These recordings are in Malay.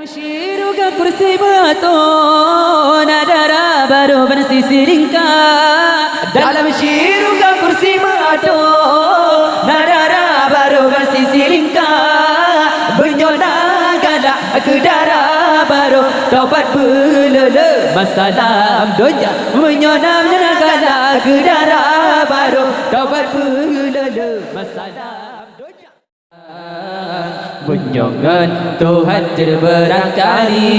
Dalam syiruga kursi batu, nadara baru bersisi ringkas. Dalam syiruga kursi batu, nadara baru bersisi ringkas. Benyona galak kedara baru taubat belele masalah dunia. Benyona galak kedara baru taubat belele masalah dunia. Menyongan Tuhan berangkali,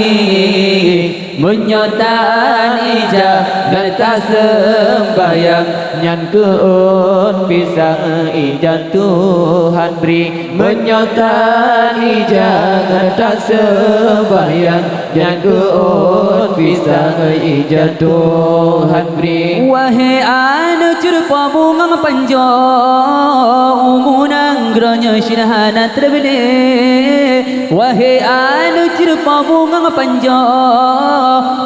menyotan ijab dan sembayang, nyan keun pisang ijab Tuhan beri. Menyotan ijab dan sembayang, nyan keun pisang ijab Tuhan beri. Wahai anu curpa bunga panjo, umunang gronya syirhana terbeli. Wahai anu curpa bunga panjo,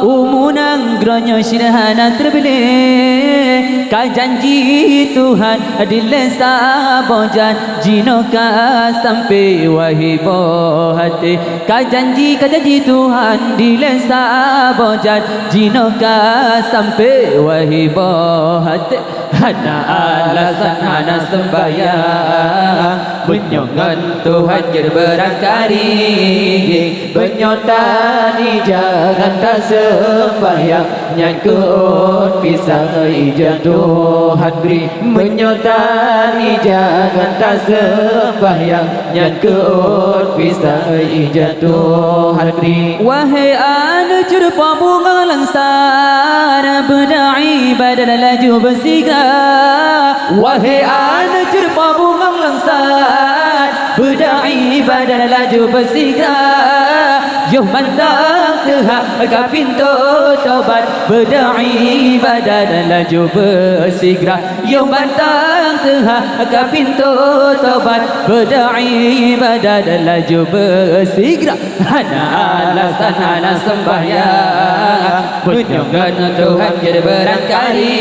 umunang gronya syirhana terbeli. Ka janji Tuhan dilesa bojan jinoka sampai wahai bohati. Ka janji Tuhan dilesa bojan jinoka sampai wahai bohati. Hana alasan hana sembahyang, menyongan Tuhan berangkali. Benyotani jangan tak sembahyang, nyan keun pisang ijab Tuhan beri. Menyotani jangan tak sembahyang, nyan keun pisang ijab Tuhan beri. Wahai anu curpa bunga langsar, berdai badan laju bersigar. Wahai anu curpa bunga langsar, berdai badan laju bersigar. Yuh mantap Tuhan ke pintu taubat, berdai badan laju bersigar. Yuh mantap Tuhan ke pintu taubat, berdai badan laju bersigar. Hana alasan hana sembahyang, menyongan Tuhan berangkali.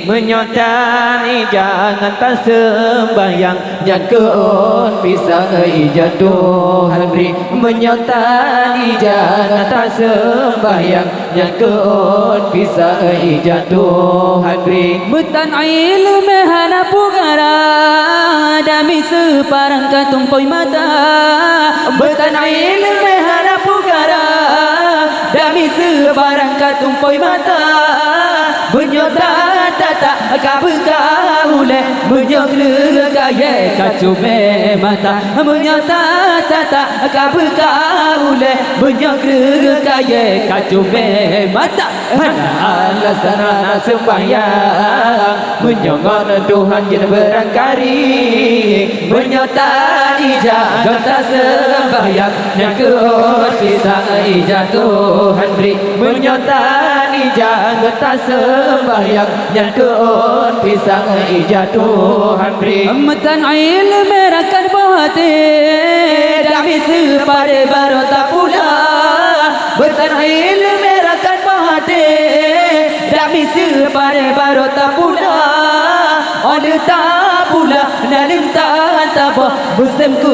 Menyotani jangan tak sembahyang, nyan keun pisang ijab Tuhan beri. Menyotani jangan tak sembahyang, nyan keun pisang ijab Tuhan beri. Betan ilmu hana pugara, dami separang katumpoi mata. Betan ilmu hana pugara, dami separang katumpoi mata. Benyota tata kabuka ule, menyogre kaya kacume mata. Menyota tata kabuka ule, menyogre kaya kacume mata. Hana alasan hana sembahyang, menyongan Tuhan berangkali. Menyota ijab tak sembahyang, nyan keun pisang ijab Tuhan beri. Menyota ijab tak sembahyang, nyan keun pisang ijab Tuhan beri. Metan ilmu rakan bahati, dami separe baru tak pula. Metan ilmu rakan bahati, dami separe baru tak pula. Oleh tak pula nalim tak tabah, musim ku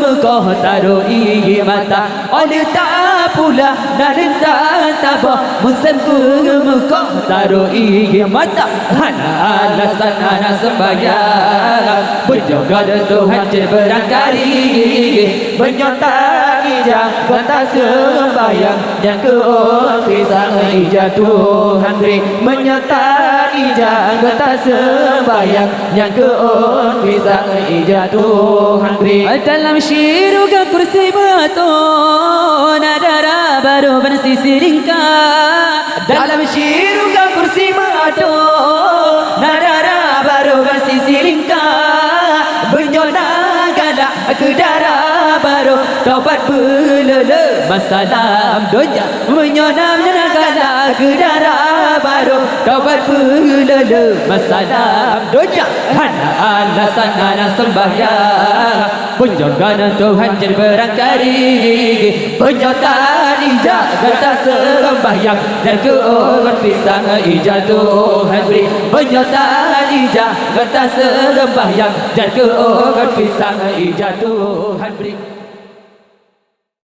muka taruh igi mata. Oleh tak pula nalim tak tabah, musim ku muka taruh igi mata. Hana alasan hana sembahyang, menjaga Tuhan berangkali. Menyotani jangan tak sembahyang, nyan keun pisang ijab Tuhan beri. Menyotani jangan tak sembahyang, nyan keun pisang ijab Tuhan beri. Dalam syiruga kursi batu, nadara baru bersisi ringkas. Dalam syiruga kursi batu, nadara baru bersisi ringkas. Benyona galak kedara baru taubat belele masalah dunia. Menyona galak kedara baru taubat belele masalah dunia. Hana alasan hana sembahyang, menjaga Tuhan berangkali. Menyotani ijab tak sembahyang, dan keun pisang ijab Tuhan beri. Menyotani ijab tak sembahyang, dan keun pisang ijab Tuhan beri.